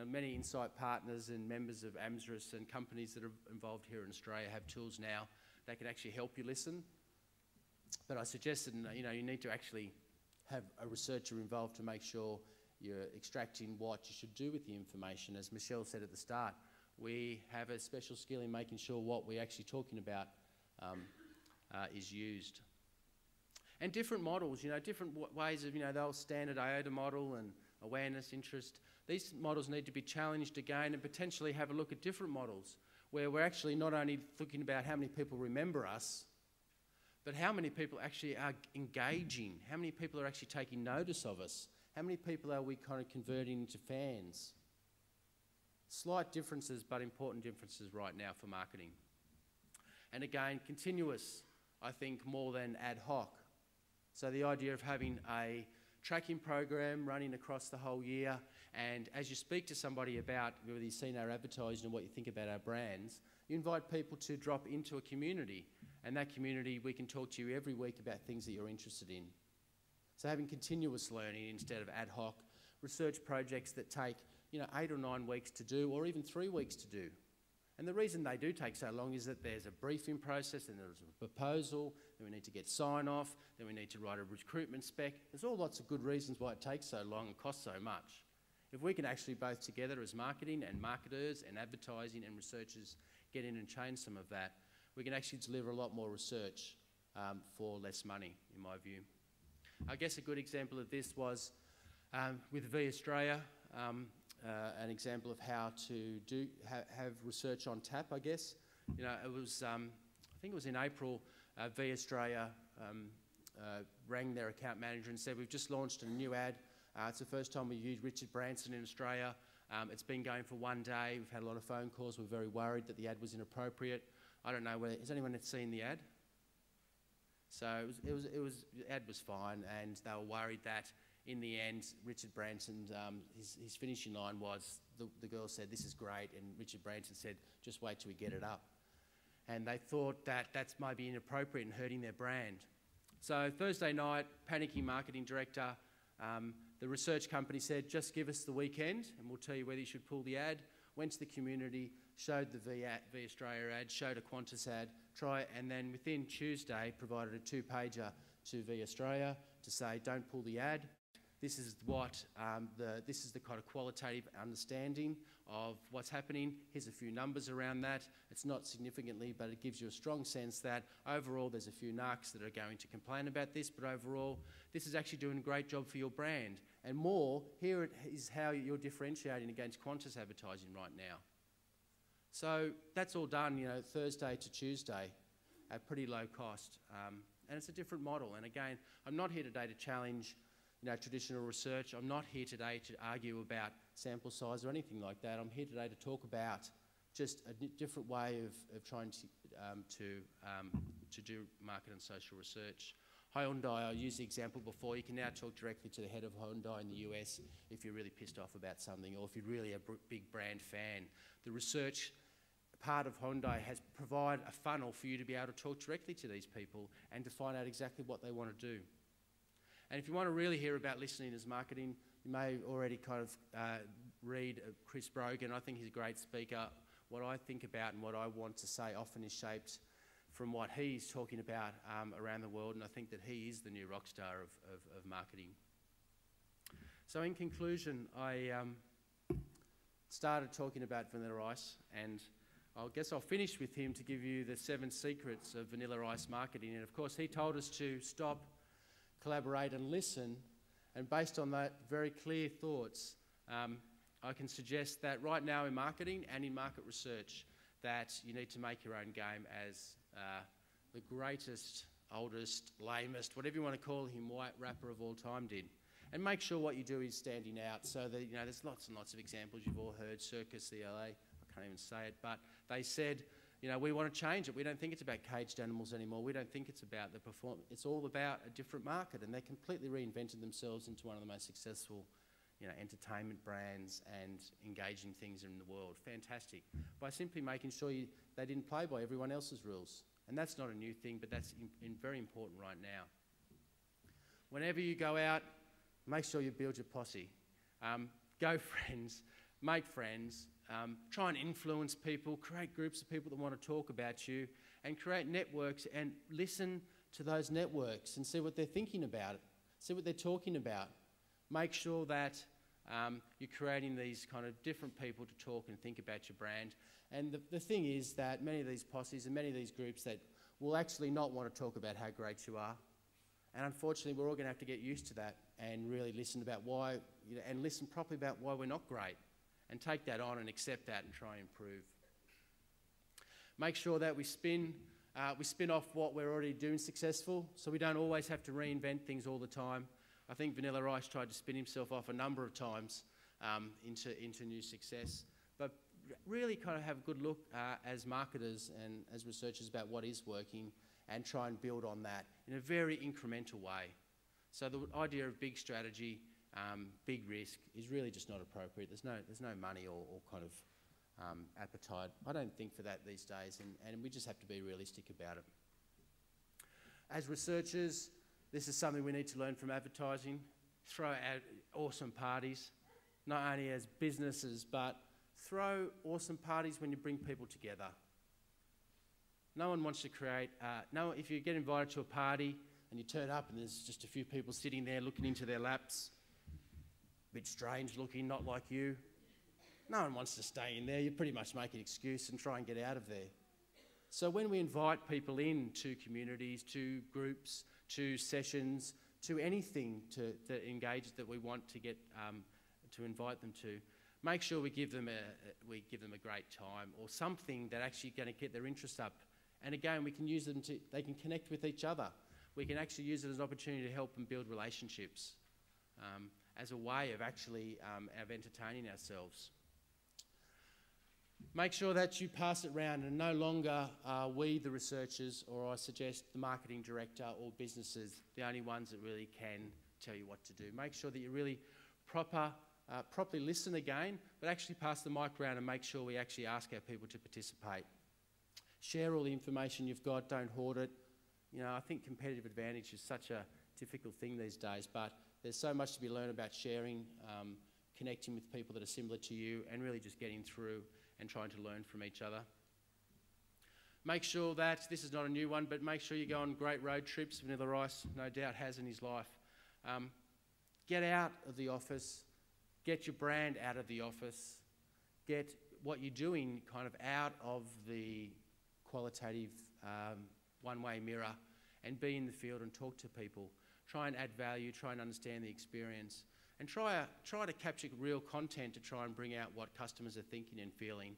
many Insight partners and members of AMSRIS and companies that are involved here in Australia have tools now that can actually help you listen. But I suggested, you need to actually have a researcher involved to make sure you're extracting what you should do with the information. As Michelle said at the start, we have a special skill in making sure what we're actually talking about is used. And different models, different ways of, the old standard IOTA model and awareness, interest. These models need to be challenged again and potentially have a look at different models where we're actually not only thinking about how many people remember us, but how many people actually are engaging, how many people are actually taking notice of us, how many people are we kind of converting into fans. Slight differences, but important differences right now for marketing. And again, continuous, I think, more than ad hoc. So the idea of having a tracking program running across the whole year, and as you speak to somebody about whether you've seen our advertising and what you think about our brands, you invite people to drop into a community, and that community, we can talk to you every week about things that you're interested in. So having continuous learning instead of ad hoc, research projects that take 8 or 9 weeks to do, or even 3 weeks to do. And the reason they do take so long is that there's a briefing process, and there's a proposal, then we need to get sign-off, then we need to write a recruitment spec. There's all lots of good reasons why it takes so long and costs so much. If we can actually both together as marketing and marketers and advertising and researchers get in and change some of that, we can actually deliver a lot more research for less money, in my view. I guess a good example of this was with V Australia, an example of how to have research on tap, I guess. It was, I think it was in April, V Australia rang their account manager and said, we've just launched a new ad. It's the first time we've used Richard Branson in Australia. It's been going for 1 day. We've had a lot of phone calls. We're very worried that the ad was inappropriate. I don't know whether, has anyone seen the ad? So the ad was fine, and they were worried that in the end, Richard Branson, his finishing line was, the girl said, this is great, and Richard Branson said, just wait till we get it up. And they thought that that's maybe inappropriate and hurting their brand. So Thursday night, panicking marketing director, the research company said, just give us the weekend and we'll tell you whether you should pull the ad. Went to the community, showed the V Australia ad, showed a Qantas ad, and then within Tuesday provided a 2-pager to V Australia to say, don't pull the ad. This is what this is the kind of qualitative understanding of what's happening. Here's a few numbers around that. It's not significantly, but it gives you a strong sense that overall there's a few narcs that are going to complain about this, but overall this is actually doing a great job for your brand. And more, here is how you're differentiating against Qantas advertising right now. So that's all done, Thursday to Tuesday at pretty low cost. And it's a different model. And again, I'm not here today to challenge traditional research. I'm not here today to argue about sample size or anything like that. I'm here today to talk about just a different way of trying to do market and social research. Hyundai, I used the example before. You can now talk directly to the head of Hyundai in the US if you're really pissed off about something, or if you're really a big brand fan. The research part of Hyundai has provided a funnel for you to be able to talk directly to these people and to find out exactly what they want to do. And if you want to really hear about listening as marketing, you may already kind of read Chris Brogan. I think he's a great speaker. What I think about and what I want to say often is shaped from what he's talking about around the world, and I think that he is the new rock star of marketing. So in conclusion, I started talking about Vanilla Ice, and I guess I'll finish with him to give you the 7 secrets of Vanilla Ice marketing. And of course, he told us to stop, collaborate and listen, and based on that very clear thoughts, I can suggest that right now in marketing and in market research that you need to make your own game as the greatest, oldest, lamest, whatever you want to call him, white rapper of all time did. And make sure what you do is standing out, so that, there's lots and lots of examples you've all heard, Circus, the LA, I can't even say it, but they said, we want to change it. We don't think it's about caged animals anymore. We don't think it's about the performance. It's all about a different market, and they completely reinvented themselves into one of the most successful, entertainment brands and engaging things in the world. Fantastic. By simply making sure they didn't play by everyone else's rules. And that's not a new thing, but that's very important right now. Whenever you go out, make sure you build your posse. Go friends. make friends, try and influence people, create groups of people that want to talk about you, and create networks and listen to those networks and see what they're thinking about it, see what they're talking about. Make sure that you're creating these kind of different people to talk and think about your brand. And the thing is that many of these posses and many of these groups that will actually not want to talk about how great you are. And unfortunately, we're all going to have to get used to that and really listen about why, and listen properly about why we're not great, and take that on and accept that and try and improve. Make sure that we spin off what we're already doing successful, so we don't always have to reinvent things all the time. I think Vanilla Ice tried to spin himself off a number of times into new success, but really kind of have a good look as marketers and as researchers about what is working and try and build on that in a very incremental way. So the idea of big strategy, big risk is really just not appropriate. There's no money or kind of appetite, I don't think, for that these days, and we just have to be realistic about it. As researchers, this is something we need to learn from advertising. Throw out awesome parties, not only as businesses, but throw awesome parties when you bring people together. No one wants to create, if you get invited to a party and you turn up and there's just a few people sitting there looking into their laps, a bit strange looking, not like you, no one wants to stay in there. You pretty much make an excuse and try and get out of there. So when we invite people in to communities, to groups, to sessions, to anything that engage that we want to get to invite them to, make sure we give them a great time or something that actually going to get their interest up. And again, we can use them they can connect with each other. We can actually use it as an opportunity to help them build relationships as a way of actually of entertaining ourselves. Make sure that you pass it round, and no longer are we, the researchers, or I suggest the marketing director or businesses, the only ones that really can tell you what to do. Make sure that you really properly listen again, but actually pass the mic around and make sure we actually ask our people to participate. Share all the information you've got, don't hoard it. I think competitive advantage is such a difficult thing these days, but there's so much to be learned about sharing, connecting with people that are similar to you, and really just getting through and trying to learn from each other. Make sure that, this is not a new one, but make sure you go on great road trips. Vanilla Ice no doubt has in his life. Get out of the office, get your brand out of the office, get what you're doing kind of out of the qualitative one-way mirror, and be in the field and talk to people. Try and add value, try and understand the experience, and try to capture real content to try and bring out what customers are thinking and feeling.